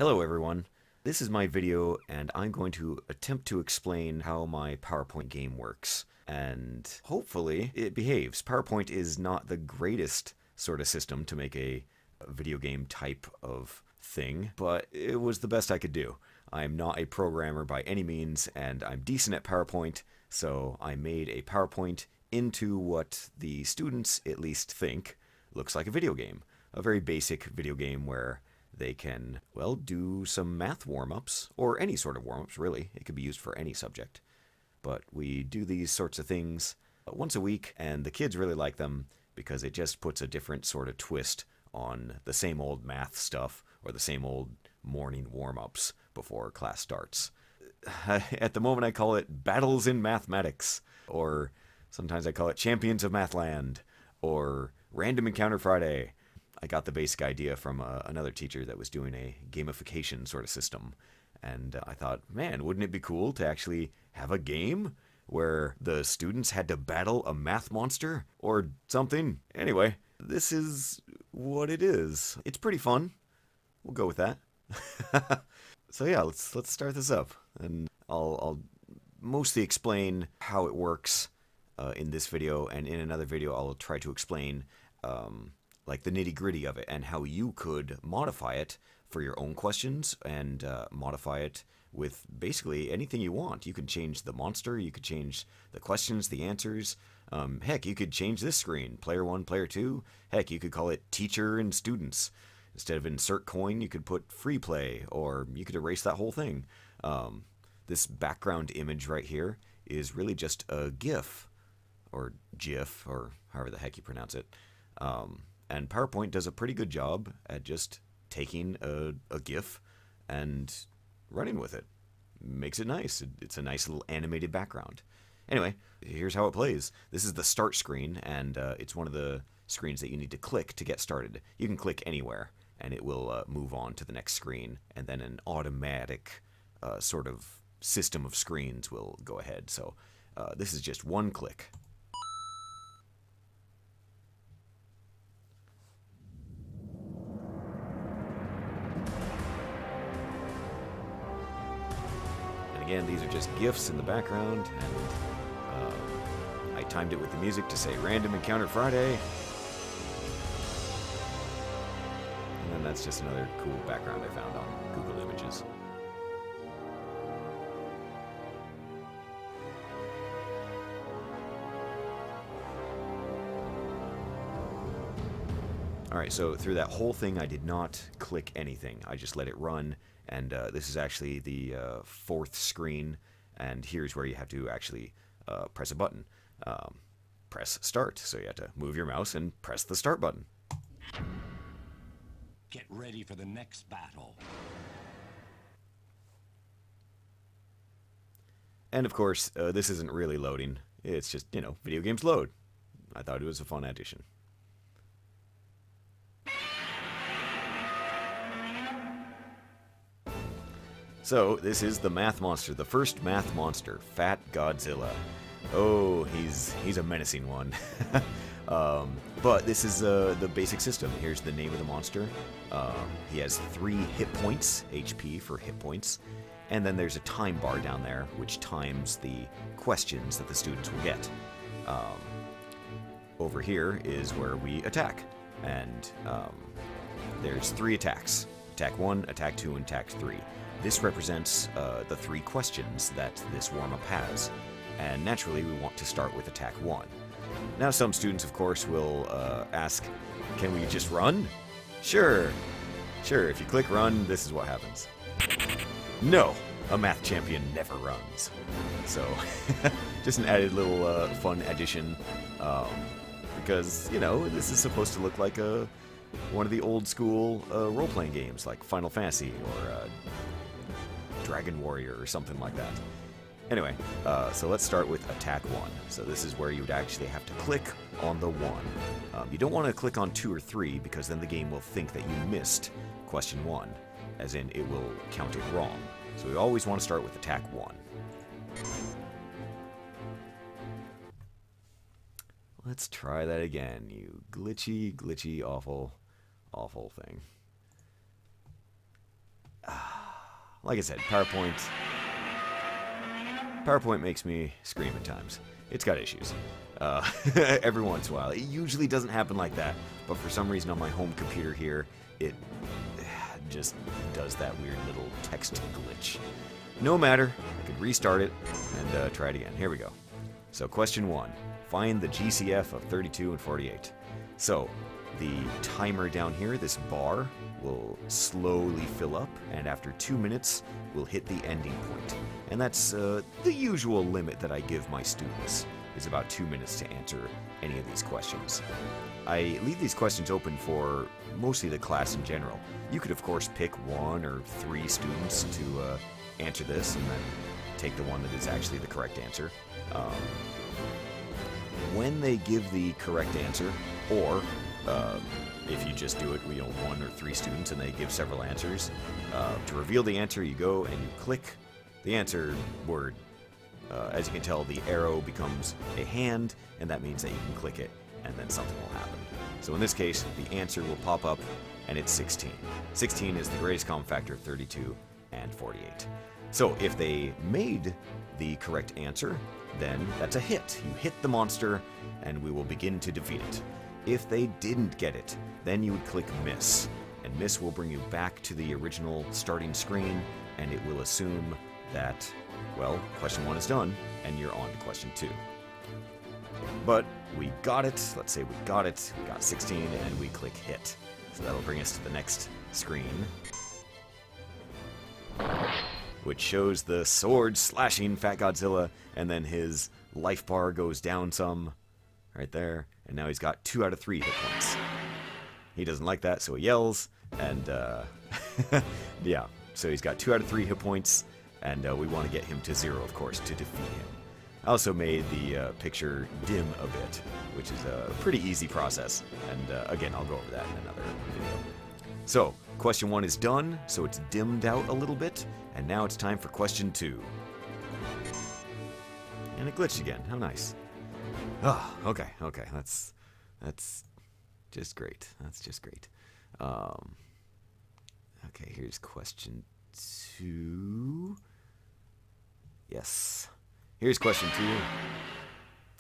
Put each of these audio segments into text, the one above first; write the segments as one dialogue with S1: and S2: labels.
S1: Hello everyone. This is my video and I'm going to attempt to explain how my PowerPoint game works. And hopefully it behaves. PowerPoint is not the greatest sort of system to make a video game type of thing, but it was the best I could do. I'm not a programmer by any means and I'm decent at PowerPoint, so I made a PowerPoint into what the students at least think looks like a video game. A very basic video game where they can, well, do some math warm-ups, or any sort of warm-ups, really. It could be used for any subject. But we do these sorts of things once a week, and the kids really like them because it just puts a different sort of twist on the same old math stuff or the same old morning warm-ups before class starts. At the moment I call it Battles in Mathematics, or sometimes I call it Champions of Mathland, or Random Encounter Friday. I got the basic idea from another teacher that was doing a gamification sort of system. And I thought, man, wouldn't it be cool to actually have a game where the students had to battle a math monster or something? Anyway, this is what it is. It's pretty fun. We'll go with that. So yeah, let's start this up. And I'll mostly explain how it works in this video, and in another video I'll try to explain like the nitty-gritty of it and how you could modify it for your own questions and modify it with basically anything you want. You could change the monster, you could change the questions, the answers. Heck, you could change this screen, player 1, player 2. Heck, you could call it teacher and students. Instead of insert coin, you could put free play, or you could erase that whole thing. This background image right here is really just a GIF, or GIF, or however the heck you pronounce it. And PowerPoint does a pretty good job at just taking a GIF and running with it. Makes it nice. It's a nice little animated background. Anyway, here's how it plays. This is the start screen, and it's one of the screens that you need to click to get started. You can click anywhere, and it will move on to the next screen, and then an automatic sort of system of screens will go ahead. So this is just one click. Again, these are just GIFs in the background, and I timed it with the music to say Random Encounter Friday. And then that's just another cool background I found on Google Images. Alright, so through that whole thing I did not click anything. I just let it run, and this is actually the fourth screen, and here's where you have to actually press a button. Press start, so you have to move your mouse and press the start button.
S2: Get ready for the next battle.
S1: And of course, this isn't really loading. It's just, you know, video games load. I thought it was a fun addition. So, this is the math monster, the first math monster, Fat Godzilla. Oh, he's a menacing one. But this is the basic system. Here's the name of the monster. He has 3 hit points, HP for hit points, and then there's a time bar down there, which times the questions that the students will get. Over here is where we attack, and there's 3 attacks. Attack 1, Attack 2, and Attack 3. This represents the 3 questions that this warm-up has, and naturally we want to start with Attack 1. Now some students, of course, will ask, can we just run? Sure, if you click run, this is what happens. No, a math champion never runs. So, just an added little fun addition, because, you know, this is supposed to look like one of the old school role-playing games, like Final Fantasy or Dragon Warrior or something like that. Anyway, so let's start with Attack 1. So this is where you would actually have to click on the 1. You don't want to click on 2 or 3 because then the game will think that you missed question 1, as in it will count it wrong. So we always want to start with Attack 1. Let's try that again, you glitchy, awful thing. like I said, PowerPoint makes me scream at times. It's got issues. Every once in a while. It usually doesn't happen like that, but for some reason on my home computer here, it just does that weird little text glitch. No matter, I could restart it and try it again. Here we go. So question 1, find the GCF of 32 and 48. So the timer down here, this bar, will slowly fill up, and after 2 minutes, we'll hit the ending point. And that's the usual limit that I give my students, is about 2 minutes to answer any of these questions. I leave these questions open for mostly the class in general. You could, of course, pick 1 or 3 students to answer this, and then take the one that is actually the correct answer. When they give the correct answer, or if you just do it, 1 or 3 students and they give several answers, to reveal the answer, you go and you click the answer word. As you can tell, the arrow becomes a hand, and that means that you can click it, and then something will happen. So in this case, the answer will pop up, and it's 16. 16 is the greatest common factor of 32 and 48. So if they made the correct answer, then that's a hit. You hit the monster, and we will begin to defeat it. If they didn't get it, then you would click miss, and miss will bring you back to the original starting screen, and it will assume that, well, question 1 is done, and you're on to question 2. But we got it. Let's say we got it. We got 16, and we click hit. So that'll bring us to the next screen, which shows the sword slashing Fat Godzilla, and then his life bar goes down some, right there, and now he's got 2 out of 3 hit points. He doesn't like that, so he yells, and yeah, so he's got 2 out of 3 hit points, and we want to get him to 0, of course, to defeat him. I also made the picture dim a bit, which is a pretty easy process, and again, I'll go over that in another video. So, question 1 is done, so it's dimmed out a little bit, and now it's time for question 2. And it glitched again. How nice. Oh, okay, that's just great. That's just great. Okay, here's question 2. Yes. Here's question 2.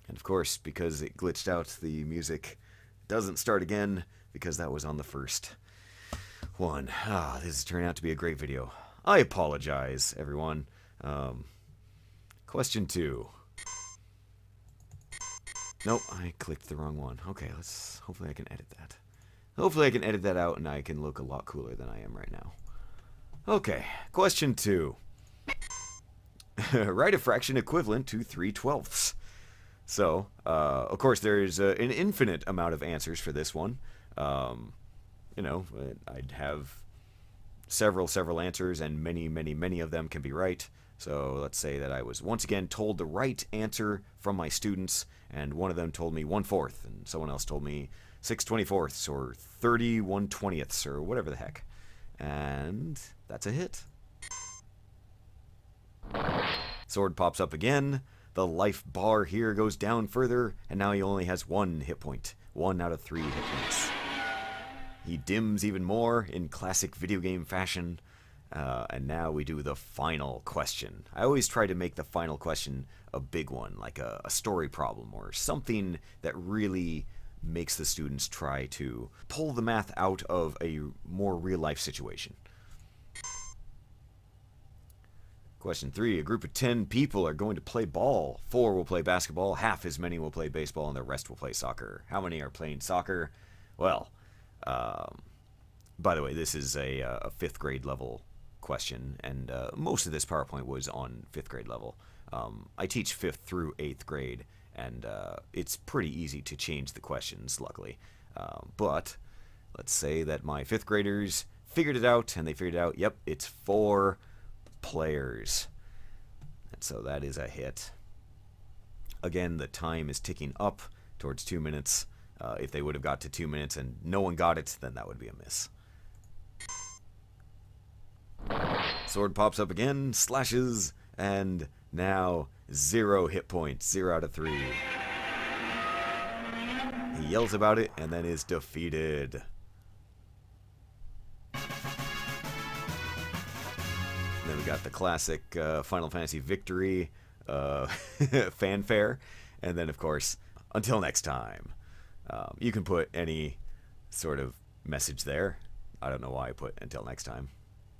S1: And of course, because it glitched out, the music doesn't start again, because that was on the first one. This has turned out to be a great video. I apologize, everyone. Question 2. Nope, I clicked the wrong one. Okay, hopefully I can edit that. Hopefully I can edit that out and I can look a lot cooler than I am right now. Okay, question 2. Write a fraction equivalent to 3/12. So, of course, there's an infinite amount of answers for this one. You know, I'd have several answers, and many of them can be right. So let's say that I was once again told the right answer from my students, and one of them told me 1/4, and someone else told me 6/24, or 31/20, or whatever the heck. And that's a hit. Sword pops up again. The life bar here goes down further, and now he only has 1 hit point. 1 out of 3 hit points. He dims even more in classic video game fashion. And now we do the final question. I always try to make the final question a big one, like a story problem or something that really makes the students try to pull the math out of a more real-life situation. Question 3. A group of 10 people are going to play ball. 4 will play basketball, half as many will play baseball, and the rest will play soccer. How many are playing soccer? Well, by the way, this is a 5th grade level question, and most of this PowerPoint was on 5th grade level. I teach 5th through 8th grade, and it's pretty easy to change the questions, luckily. But let's say that my 5th graders figured it out, and they figured out, yep, it's 4 players. And so that is a hit. Again, the time is ticking up towards 2 minutes. If they would have got to 2 minutes and no one got it, then that would be a miss. Sword pops up again, slashes, and now 0 hit points, 0 out of 3. He yells about it and then is defeated. And then we got the classic Final Fantasy Victory fanfare. And then, of course, until next time. You can put any sort of message there. I don't know why I put until next time.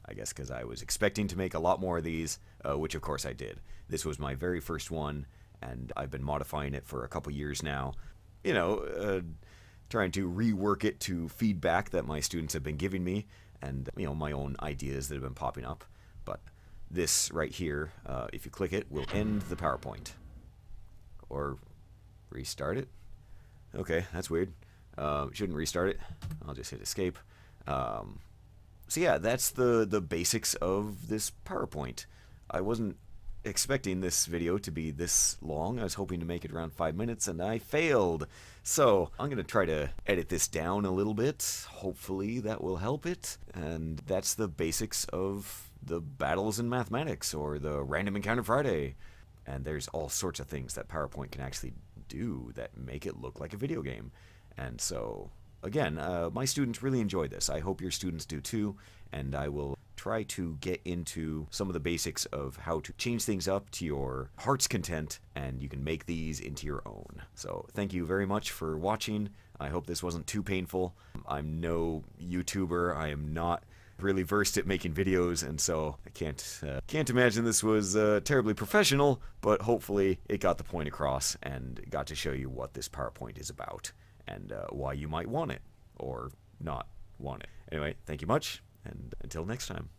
S1: I guess because I was expecting to make a lot more of these, which of course I did. This was my very first one, and I've been modifying it for a couple years now. You know, trying to rework it to feedback that my students have been giving me, and, you know, my own ideas that have been popping up. But this right here, if you click it, will end the PowerPoint. Or restart it. Okay, that's weird. Shouldn't restart it. I'll just hit escape. So yeah, that's the basics of this PowerPoint. I wasn't expecting this video to be this long. I was hoping to make it around 5 minutes, and I failed. So I'm going to try to edit this down a little bit. Hopefully that will help it. And that's the basics of the battles in mathematics, or the Random Encounter Friday. And there's all sorts of things that PowerPoint can actually do that make it look like a video game. And so, again, my students really enjoy this. I hope your students do too, and I will try to get into some of the basics of how to change things up to your heart's content, and you can make these into your own. So thank you very much for watching. I hope this wasn't too painful. I'm no YouTuber. I am not really versed at making videos, and so I can't imagine this was terribly professional, but hopefully it got the point across and got to show you what this PowerPoint is about, and why you might want it or not want it. Anyway, thank you much, and until next time.